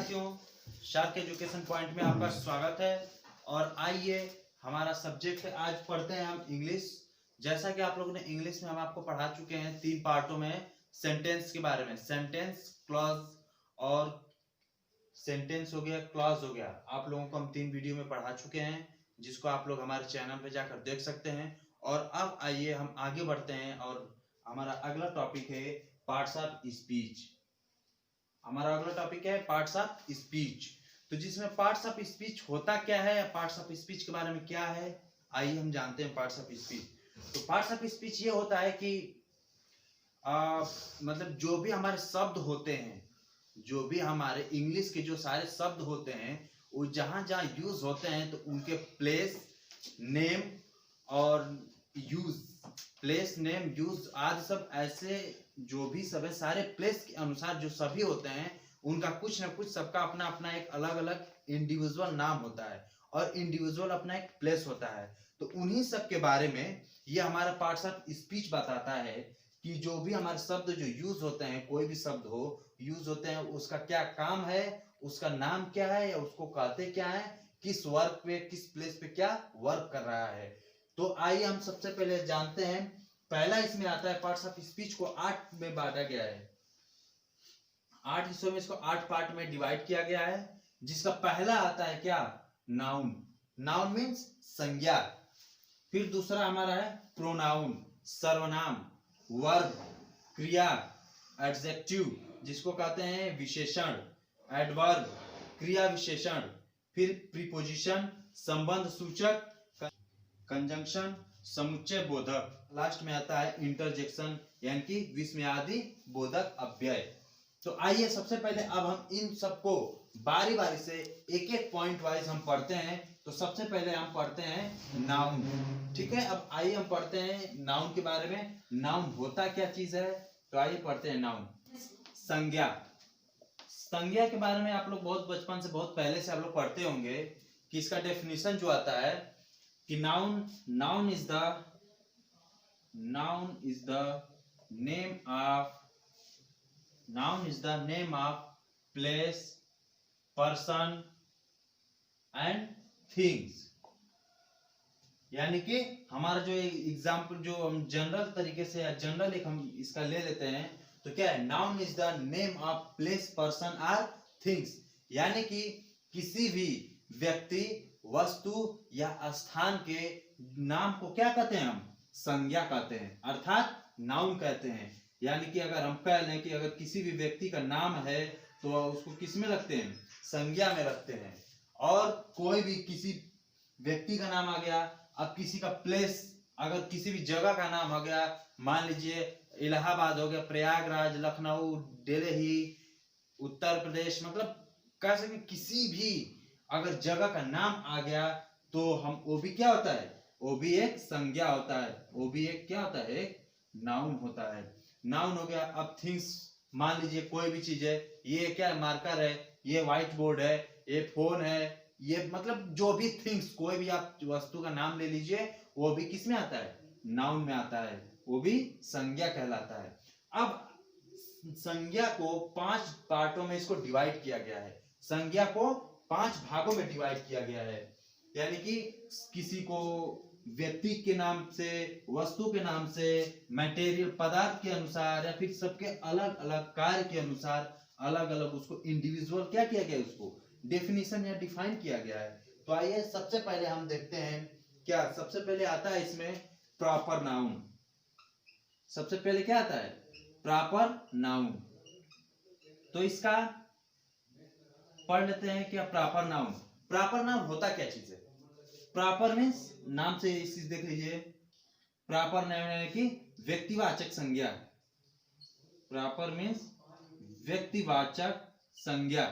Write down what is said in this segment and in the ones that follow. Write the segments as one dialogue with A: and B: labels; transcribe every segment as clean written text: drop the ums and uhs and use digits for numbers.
A: साथियों, shark education point में आपका स्वागत है। और आइए हमारा सब्जेक्ट आज पढ़ते हैं हम इंग्लिश। जैसा कि आप लोगों ने इंग्लिश में हम आपको पढ़ा चुके हैं 3 पार्टों में सेंटेंस के बारे में, सेंटेंस, क्लॉज और सेंटेंस हो गया, क्लॉज हो गया। आप लोगों को हम 3 वीडियो में पढ़ा चुके हैं, जिसको आप लोग हमारे चैनल पे जाकर देख सकते हैं। और अब आइए हम आगे बढ़ते हैं और हमारा अगला टॉपिक है पार्ट्स ऑफ स्पीच। हमारा अगला टॉपिक है पार्ट्स ऑफ स्पीच। तो जिसमें पार्ट्स ऑफ स्पीच होता क्या है, पार्ट्स ऑफ स्पीच के बारे में क्या है, आइए हम जानते हैं पार्ट्स ऑफ स्पीच। तो पार्ट्स ऑफ स्पीच ये होता है कि मतलब जो भी हमारे शब्द होते हैं, जो भी हमारे इंग्लिश के जो सारे शब्द होते हैं, वो जहां जहां यूज होते हैं तो उनके प्लेस, नेम और यूज, प्लेस, नेम, यूज आदि सब ऐसे जो भी सब है सारे प्लेस के अनुसार जो सभी होते हैं उनका कुछ ना कुछ सबका अपना अपना एक अलग अलग इंडिविजुअल नाम होता है और इंडिविजुअल अपना एक प्लेस होता है। तो उन्हीं सब के बारे में ये हमारा पार्ट्स ऑफ स्पीच बताता है कि जो भी हमारे शब्द जो यूज होते हैं, कोई भी शब्द हो यूज होते हैं, उसका क्या काम है, उसका नाम क्या है या उसको कहते क्या है, किस वर्क पे, किस प्लेस पे क्या वर्क कर रहा है। तो आइए हम सबसे पहले जानते हैं। पहला इसमें आता है पार्ट्स ऑफ स्पीच को 8 में बांटा गया है, 8 हिस्सों में इसको 8 पार्ट में डिवाइड किया गया है। जिसका पहला आता है क्या, नाउन। नाउन मीन्स संज्ञा। फिर दूसरा हमारा है प्रोनाउन, सर्वनाम, वर्ब, क्रिया, एडजेक्टिव जिसको कहते हैं विशेषण, एडवर्ब क्रिया विशेषण, फिर प्रीपोजिशन संबंध सूचक, कंजंक्शन समुच्चय बोधक, लास्ट में आता है इंटरजेक्शन यानी कि विस्मयादि बोधक अव्यय। तो आइए सबसे पहले अब हम इन सबको बारी बारी से एक एक पॉइंट वाइज हम पढ़ते हैं। तो सबसे पहले हम पढ़ते हैं नाउन, ठीक है। अब आइए हम पढ़ते हैं नाउन के बारे में, नाउन होता क्या चीज है। तो आइए पढ़ते हैं नाउन। संज्ञा, संज्ञा के बारे में आप लोग बहुत बचपन से, बहुत पहले से आप लोग पढ़ते होंगे कि इसका डेफिनेशन जो आता है कि noun is the name of place, person and things. यानी कि हमारा जो एग्जाम्पल जो हम जनरल तरीके से या जनरल एक हम इसका ले लेते हैं तो क्या है, noun is the name of place, person और थिंग्स। यानी कि किसी भी व्यक्ति, वस्तु या स्थान के नाम को क्या कहते हैं, हम संज्ञा कहते हैं, अर्थात नाउन कहते हैं। यानी कि अगर हम कह लें कि अगर किसी भी व्यक्ति का नाम है तो उसको किस में रखते हैं, संज्ञा में रखते हैं। और कोई भी किसी व्यक्ति का नाम आ गया, अब किसी का प्लेस, अगर किसी भी जगह का नाम आ गया, मान लीजिए इलाहाबाद हो गया, प्रयागराज, लखनऊ, दिल्ली, उत्तर प्रदेश, मतलब कह सकते किसी भी अगर जगह का नाम आ गया तो हम वो भी क्या होता है, वो भी एक संज्ञा होता है, वो भी एक क्या होता है, एक नाउन होता है। नाउन हो गया। अब थिंग्स, मान लीजिए कोई भी चीज है, ये क्या है, मार्कर है, ये व्हाइट बोर्ड है, ये फोन है, ये मतलब जो भी थिंग्स, कोई भी आप वस्तु का नाम ले लीजिए, वो भी किस में आता है, नाउन में आता है, वो भी संज्ञा कहलाता है। अब संज्ञा को 5 पार्टों में इसको डिवाइड किया गया है, संज्ञा को 5 भागों में डिवाइड किया गया है। यानी कि किसी को व्यक्ति के नाम से, वस्तु के नाम से, मटेरियल पदार्थ के अनुसार, या फिर सबके अलग अलग कार्य के अनुसार अलग अलग उसको इंडिविजुअल क्या किया गया, उसको डेफिनेशन या डिफाइन किया गया है। तो आइए सबसे पहले हम देखते हैं क्या, सबसे पहले आता है इसमें प्रॉपर नाउन। सबसे पहले क्या आता है, प्रॉपर नाउन। तो इसका पढ़ लेते हैं क्या, प्रॉपर नाउन। प्रॉपर नाउन होता क्या चीज है। प्रॉपर मीन्स, नाम से इस चीज देख लीजिए, प्रॉपर नाउन यानी कि व्यक्तिवाचक संज्ञा। प्रॉपर मीन्स व्यक्तिवाचक संज्ञा,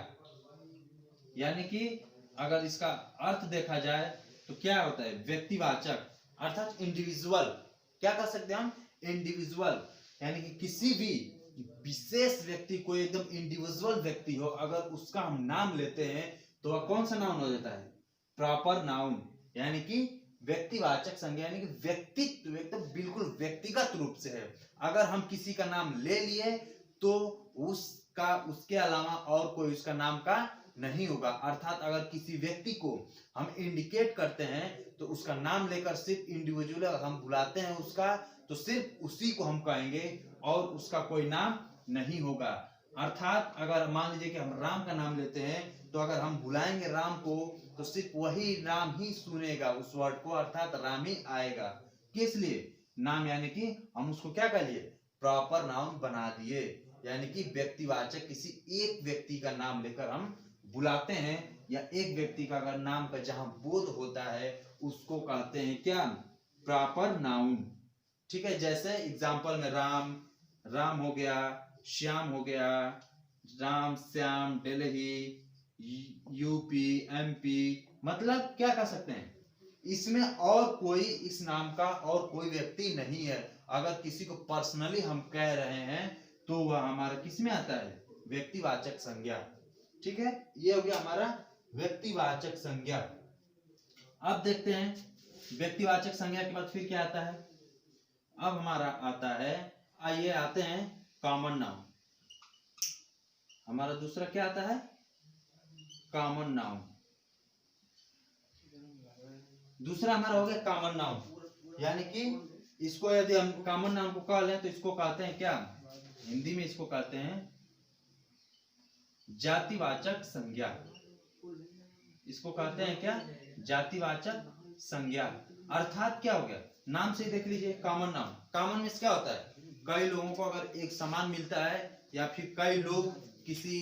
A: यानी कि अगर इसका अर्थ देखा जाए तो क्या होता है, व्यक्तिवाचक अर्थात इंडिविजुअल। क्या कर सकते हैं हम, इंडिविजुअल, यानी कि किसी भी विशेष व्यक्ति को, एकदम इंडिविजुअल व्यक्ति हो, अगर उसका हम नाम लेते हैं तो वह कौन सा नाउन हो जाता है, प्रॉपर नाउन, यानी कि व्यक्तिवाचक संज्ञा, यानी कि व्यक्तित्व एकदम बिल्कुल व्यक्तिगत रूप से है। अगर हम किसी का नाम ले लिए तो उसका, उसके अलावा और कोई उसका नाम का नहीं होगा। अर्थात अगर किसी व्यक्ति को हम इंडिकेट करते हैं तो उसका नाम लेकर सिर्फ इंडिविजुअल हम बुलाते हैं उसका, तो सिर्फ उसी को हम कहेंगे और उसका कोई नाम नहीं होगा। अर्थात अगर मान लीजिए कि हम राम का नाम लेते हैं तो अगर हम बुलाएंगे राम को तो सिर्फ वही राम ही सुनेगा उस वर्ड को, अर्थात राम ही आएगा। किस लिए? नाम यानी कि हम उसको क्या कर लिए, प्रॉपर नाउन बना दिए, यानी कि व्यक्तिवाचक किसी एक व्यक्ति का नाम लेकर हम बुलाते हैं, या एक व्यक्ति का अगर नाम का जहां बोध होता है उसको कहते हैं क्या, प्रॉपर नाउन। ठीक है, जैसे एग्जांपल में राम, राम हो गया, श्याम हो गया, राम श्याम दिल्ली, यूपी एमपी, मतलब क्या कह सकते हैं, इसमें और कोई इस नाम का और कोई व्यक्ति नहीं है। अगर किसी को पर्सनली हम कह रहे हैं तो वह हमारा किस में आता है, व्यक्तिवाचक संज्ञा। ठीक है, ये हो गया हमारा व्यक्तिवाचक संज्ञा। अब देखते हैं व्यक्तिवाचक संज्ञा के बाद फिर क्या आता है। अब हमारा आता है, आइए आते हैं कॉमन नाउन। हमारा दूसरा क्या आता है, कॉमन नाउन। दूसरा हमारा हो गया कॉमन नाउन, यानी कि इसको यदि हम कॉमन नाउन को कह लें तो इसको कहते हैं क्या, हिंदी में इसको कहते हैं जातिवाचक संज्ञा। इसको कहते हैं क्या, जातिवाचक संज्ञा। अर्थात क्या हो गया, नाम से देख लीजिए कॉमन नाउन। कॉमन में क्या होता है, कई लोगों को अगर एक समान मिलता है या फिर कई लोग किसी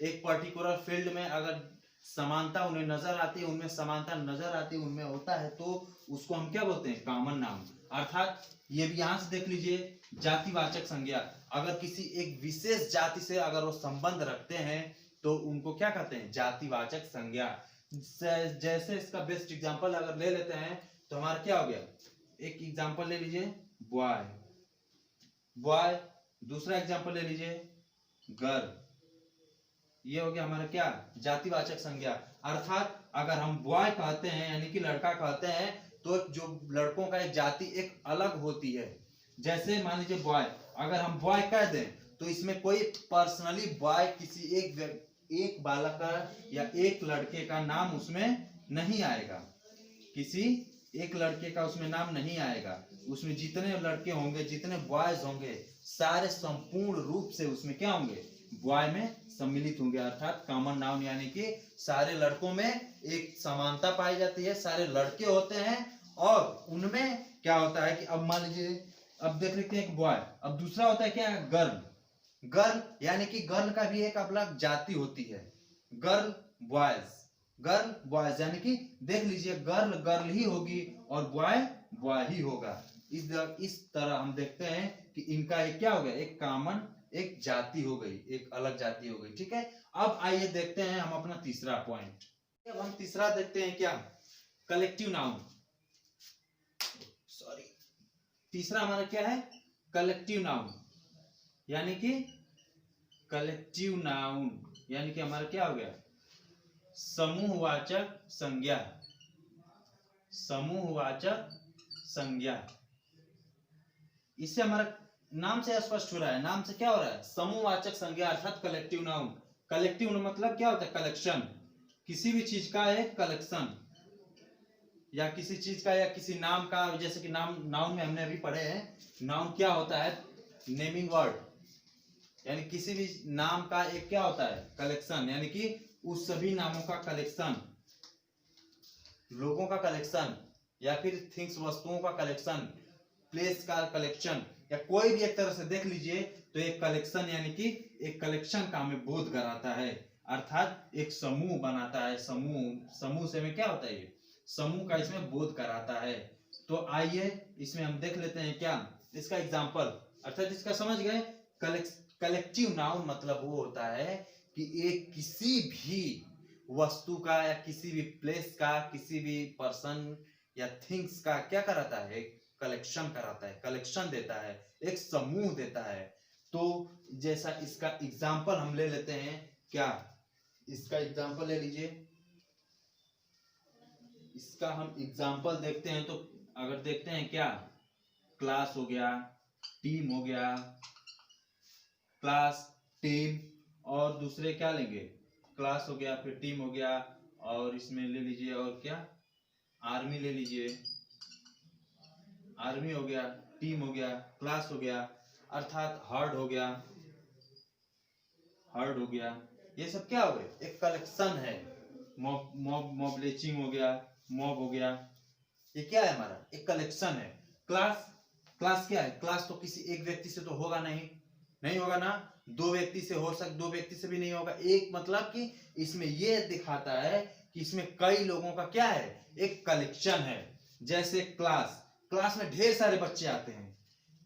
A: एक पर्टिकुलर फील्ड में अगर समानता उन्हें नजर आती है, उनमें समानता नजर आती है, उनमें होता है, तो उसको हम क्या बोलते हैं, कॉमन नाउन। अर्थात ये भी यहां से देख लीजिए जातिवाचक संज्ञा। अगर किसी एक विशेष जाति से अगर वो संबंध रखते हैं तो उनको क्या कहते हैं, जातिवाचक संज्ञा। जैसे इसका बेस्ट एग्जांपल अगर ले लेते हैं तो हमारा क्या हो गया, एक एग्जांपल ले लीजिए बॉय, बॉय। दूसरा एग्जांपल ले लीजिए गर्ल। ये हो गया हमारा क्या, जातिवाचक संज्ञा। अर्थात अगर हम बॉय कहते हैं यानी कि लड़का कहते हैं तो जो लड़कों का एक जाति एक अलग होती है। जैसे मान लीजिए बॉय, अगर हम बॉय कह दें तो इसमें कोई पर्सनली बॉय किसी एक बालक का या एक लड़के का नाम उसमें नहीं आएगा, किसी एक लड़के का उसमें नाम नहीं आएगा। उसमें जितने लड़के होंगे, जितने बॉयज होंगे, सारे संपूर्ण रूप से उसमें क्या होंगे, बॉय में सम्मिलित होंगे। अर्थात कॉमन नाउन यानी कि सारे लड़कों में एक समानता पाई जाती है, सारे लड़के होते हैं और उनमें क्या होता है कि अब मान लीजिए, अब देख लेते हैं एक बॉय, अब दूसरा होता है क्या, गर्ल। गर्ल यानी कि गर्ल का भी एक अलग जाति होती है, गर्ल बॉयज, गर्ल बॉयज, यानी कि देख लीजिए गर्ल गर्ल ही होगी और बॉय बॉय ही होगा। इस तरह हम देखते हैं कि इनका एक क्या हो गया, एक कॉमन एक जाति हो गई, एक अलग जाति हो गई। ठीक है, अब आइए देखते हैं हम अपना तीसरा पॉइंट। अब हम तीसरा देखते हैं क्या, कलेक्टिव नाउन। सॉरी, तीसरा हमारा क्या है, कलेक्टिव नाउन, यानी कि कलेक्टिव नाउन यानी कि हमारा क्या हो गया, समूहवाचक संज्ञा, समूहवाचक संज्ञा। इससे हमारा नाम से स्पष्ट हो रहा है, नाम से क्या हो रहा है, समूहवाचक संज्ञा अर्थात कलेक्टिव नाउन। कलेक्टिव मतलब क्या होता है, कलेक्शन, किसी भी चीज का एक कलेक्शन, या किसी चीज का या किसी नाम का। जैसे कि नाम, नाउन में हमने अभी पढ़े हैं, नाउन क्या होता है, नेमिंग वर्ड, यानी किसी भी नाम का एक क्या होता है, कलेक्शन, यानी कि उस सभी नामों का कलेक्शन, लोगों का कलेक्शन, या फिर थिंग्स वस्तुओं का कलेक्शन, प्लेस का कलेक्शन, या कोई भी एक तरह से देख लीजिए तो एक कलेक्शन यानी कि एक कलेक्शन का हमें बोध कराता है, अर्थात एक समूह बनाता है। समूह, समूह से में क्या होता है, ये समूह का इसमें बोध कराता है। तो आइए इसमें हम देख लेते हैं क्या, इसका एग्जांपल, अर्थात इसका समझ गए। कलेक्टिव नाउन मतलब वो होता है कि एक किसी भी वस्तु का या किसी भी प्लेस का, किसी भी पर्सन या थिंग्स का क्या कराता है, एक कलेक्शन कराता है, कलेक्शन देता है, एक समूह देता है। तो जैसा इसका एग्जांपल हम ले लेते हैं क्या, इसका एग्जांपल ले लीजिए, इसका हम एग्जांपल देखते हैं तो अगर देखते हैं क्या, क्लास हो गया, टीम हो गया, क्लास टीम, और दूसरे क्या लेंगे, क्लास हो गया, फिर टीम हो गया, और इसमें ले लीजिए और क्या, आर्मी ले लीजिए, आर्मी हो गया, टीम हो गया, क्लास हो गया, अर्थात हर्ड हो गया, हर्ड हो गया। ये सब क्या हो गए, एक कलेक्शन है। मॉब मॉब मॉब लिंचिंग हो गया, मॉब हो गया, ये क्या है, हमारा एक कलेक्शन है। क्लास, क्लास क्या है, क्लास तो किसी एक व्यक्ति से तो होगा नहीं, नहीं होगा ना, दो व्यक्ति से हो सकता, दो व्यक्ति से भी नहीं होगा, एक मतलब कि इसमें ये दिखाता है कि इसमें कई लोगों का क्या है, एक कलेक्शन है। जैसे क्लास, क्लास में ढेर सारे बच्चे आते हैं।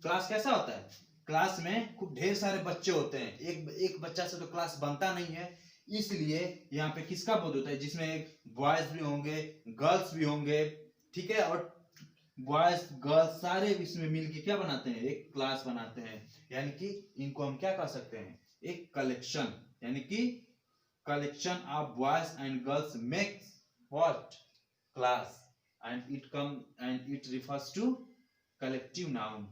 A: क्लास कैसा होता है, क्लास में खूब ढेर सारे बच्चे होते हैं, एक बच्चा से तो क्लास बनता नहीं है, इसलिए यहाँ पे किसका बोध होता है, जिसमें बॉयज भी होंगे, गर्ल्स भी होंगे, ठीक है, और बॉयज गर्ल्स सारे इसमें मिलके क्या बनाते हैं, एक क्लास बनाते हैं। यानी कि इनको हम क्या कह सकते हैं, एक कलेक्शन, यानी कि collection of boys and girls makes what, class, and it refers to collective noun.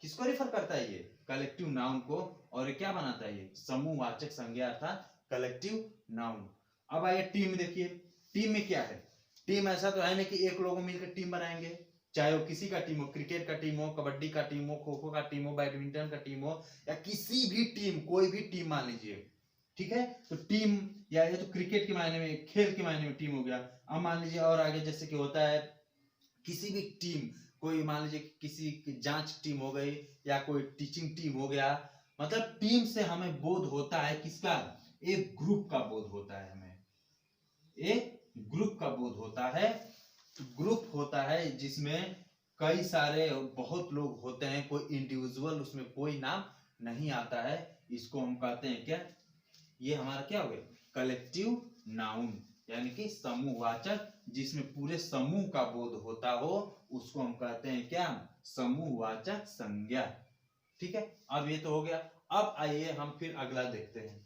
A: किसको रिफर करता है ये, कलेक्टिव नाउन को, और ये क्या बनाता है, ये समूहवाचक संज्ञा अर्थात कलेक्टिव नाउन। अब आइए टीम देखिए, टीम में क्या है, टीम ऐसा तो है नहीं कि एक लोग मिलकर टीम बनाएंगे, चाहे वो किसी का टीम हो, क्रिकेट का टीम हो, कबड्डी का टीम हो, खो खो का टीम हो, बैडमिंटन का टीम हो, या किसी भी टीम, कोई भी टीम मान लीजिए, ठीक है। तो टीम, या ये तो क्रिकेट के मायने में, खेल के मायने में टीम हो गया। अब मान लीजिए और आगे जैसे कि होता है किसी भी टीम, कोई मान लीजिए किसी की जांच टीम हो गई, या कोई टीचिंग टीम हो गया, मतलब टीम से हमें बोध होता है किसका, एक ग्रुप का बोध होता है, हमें एक ग्रुप का बोध होता है। ग्रुप होता है जिसमें कई सारे बहुत लोग होते हैं, कोई इंडिविजुअल उसमें कोई नाम नहीं आता है, इसको हम कहते हैं क्या, ये हमारा क्या हो गया, कलेक्टिव नाउन, यानी कि समूहवाचक, जिसमें पूरे समूह का बोध होता हो, उसको हम कहते हैं क्या, समूहवाचक संज्ञा। ठीक है, अब ये तो हो गया। अब आइए हम फिर अगला देखते हैं,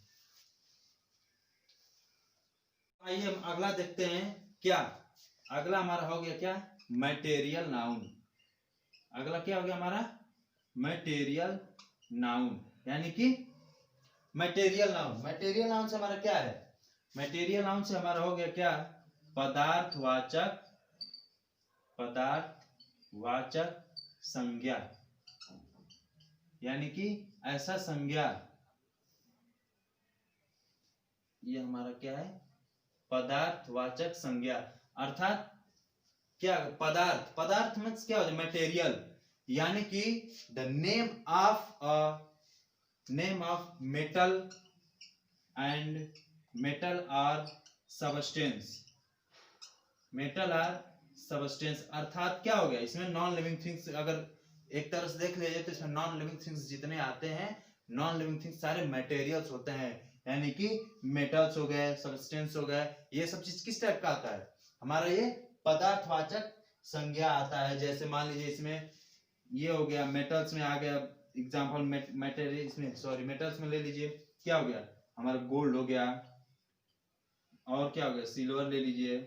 A: आइए हम अगला देखते हैं, क्या अगला हमारा हो गया, क्या, मटेरियल नाउन। अगला क्या हो गया हमारा, मटेरियल नाउन, यानी कि मटेरियल नाउन, मटेरियल नाउन से हमारा क्या है, मटेरियल नाउन से हमारा हो गया क्या, पदार्थवाचक, पदार्थवाचक संज्ञा, यानी कि ऐसा संज्ञा, ये हमारा क्या है, पदार्थवाचक संज्ञा, अर्थात क्या, पदार्थ, पदार्थ में क्या हो जाए, मटेरियल, यानी कि the name of metal and metal are substance, metal are substance, अर्थात क्या हो गया, इसमें नॉन लिविंग थिंग्स, अगर एक तरह से देख लीजिए तो इसमें नॉन लिविंग थिंग्स जितने आते हैं, नॉन लिविंग थिंग्स सारे मटेरियल्स होते हैं, यानी कि मेटल्स हो गए, सबस्टेंस हो गए, ये सब चीज किस टाइप का आता है, हमारा ये पदार्थवाचक संज्ञा आता है। जैसे मान लीजिए इसमें ये हो गया, मेटल्स में आ गया एग्जांपल, मटेरियल इसमें, सॉरी मेटल्स में ले लीजिए, क्या हो गया हमारा, गोल्ड हो गया, और क्या हो गया, सिल्वर ले लीजिए,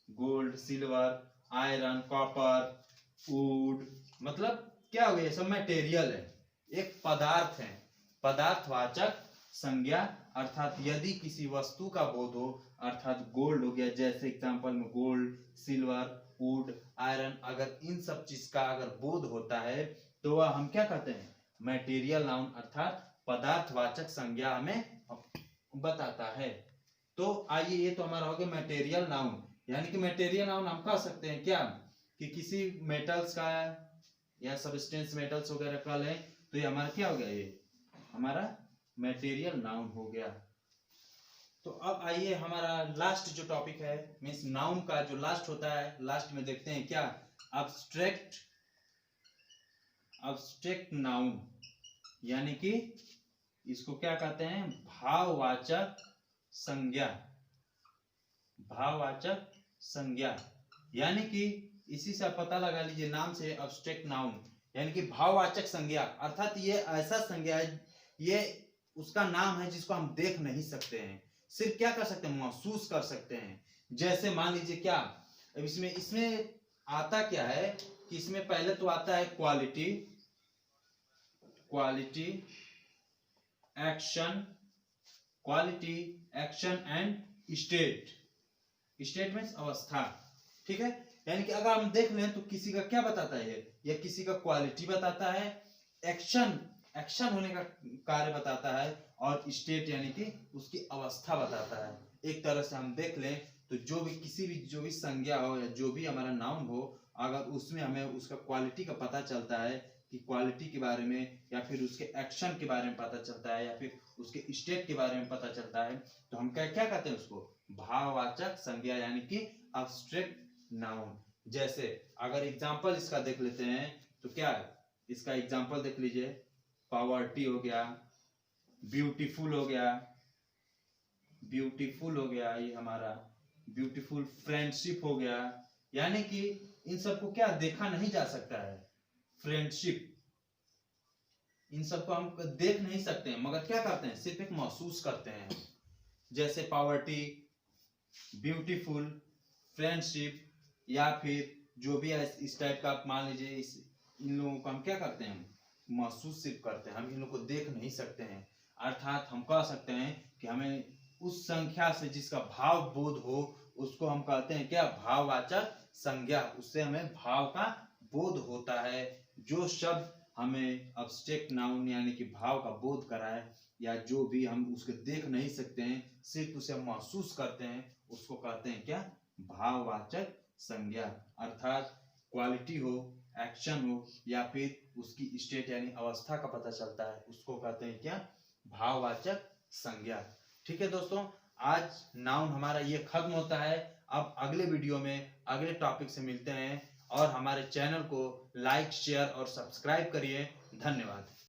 A: gold, silver, iron, copper, would, मतलब क्या हो गया, सब मटेरियल है, एक पदार्थ है, पदार्थवाचक संज्ञा, अर्थात यदि किसी वस्तु का बोध हो, अर्थात गोल्ड हो गया, जैसे एग्जांपल में गोल्ड, सिल्वर, वुड, आयरन, अगर इन सब चीज का अगर बोध होता है तो वह हम क्या कहते हैं, मटेरियल नाउन, अर्थात पदार्थवाचक संज्ञा हमें बताता है। तो आइए, ये तो हमारा हो गया मटेरियल नाउन, यानी कि मटेरियल नाउन हम कह सकते हैं क्या, कि किसी मेटल्स का या सबस्टेंस मेटल्स वगैरह का लें तो ये हमारा क्या हो गया, ये हमारा मटेरियल नाउन हो गया। तो अब आइए हमारा लास्ट जो टॉपिक है, मींस नाउन का जो लास्ट होता है, लास्ट में देखते हैं क्या, अब्स्ट्रैक्ट, अब्स्ट्रैक्ट नाउन, यानी कि इसको क्या कहते हैं, भाववाचक संज्ञा, भाववाचक संज्ञा, यानी कि इसी से पता लगा लीजिए नाम से, अब्स्ट्रैक्ट नाउन, यानी कि भाववाचक संज्ञा, अर्थात ये ऐसा संज्ञा है, ये उसका नाम है जिसको हम देख नहीं सकते हैं, सिर्फ क्या कर सकते हैं, महसूस कर सकते हैं। जैसे मान लीजिए क्या, अब इसमें इसमें आता क्या है कि इसमें पहले तो आता है quality, quality, action, quality, action and state. State means अवस्था, ठीक है। यानी कि अगर हम देख लें तो किसी का क्या बताता है, यह किसी का क्वालिटी बताता है, एक्शन होने का कार्य बताता है, और स्टेट यानी कि उसकी अवस्था बताता है। एक तरह से हम देख लें तो जो भी संज्ञा हो या जो भी हमारा नाउन हो, अगर उसमें हमें उसका क्वालिटी का पता चलता है कि क्वालिटी के बारे में, या फिर उसके एक्शन के बारे में पता चलता है, या फिर उसके स्टेट के बारे में पता चलता है, तो हम क्या कहते हैं उसको, भाववाचक संज्ञा यानी कि एब्स्ट्रैक्ट नाउन। जैसे अगर एग्जांपल इसका देख लेते हैं तो क्या है, इसका एग्जांपल देख लीजिए, पॉवर्टी हो गया, ब्यूटीफुल हो गया, ये हमारा ब्यूटीफुल, फ्रेंडशिप हो गया। यानी कि इन सबको क्या देखा नहीं जा सकता है, फ्रेंडशिप, इन सबको हम देख नहीं सकते हैं, मगर क्या करते हैं, सिर्फ एक महसूस करते हैं। जैसे पॉवर्टी, ब्यूटीफुल, फ्रेंडशिप, या फिर जो भी इस टाइप का आप मान लीजिए, इन लोगों को हम क्या करते हैं, महसूस सिर्फ करते हैं, हम इन लोगों को देख नहीं सकते हैं। अर्थात हम कह सकते हैं कि हमें उस संख्या से जिसका भाव बोध हो उसको हम कहते हैं क्या, भाववाचक संज्ञा। उससे हमें भाव का बोध होता है। जो शब्द हमें एब्स्ट्रैक्ट नाउन यानी कि भाव का बोध कराए, या जो भी हम उसको देख नहीं सकते हैं, सिर्फ उसे हम महसूस करते हैं, उसको कहते हैं क्या, भाववाचक संज्ञा। अर्थात क्वालिटी हो, एक्शन हो, या फिर उसकी स्टेट यानी अवस्था का पता चलता है, उसको कहते हैं क्या, भाववाचक संज्ञा। ठीक है दोस्तों, आज नाउन हमारा ये खत्म होता है। अब अगले वीडियो में अगले टॉपिक से मिलते हैं, और हमारे चैनल को लाइक, शेयर और सब्सक्राइब करिए। धन्यवाद।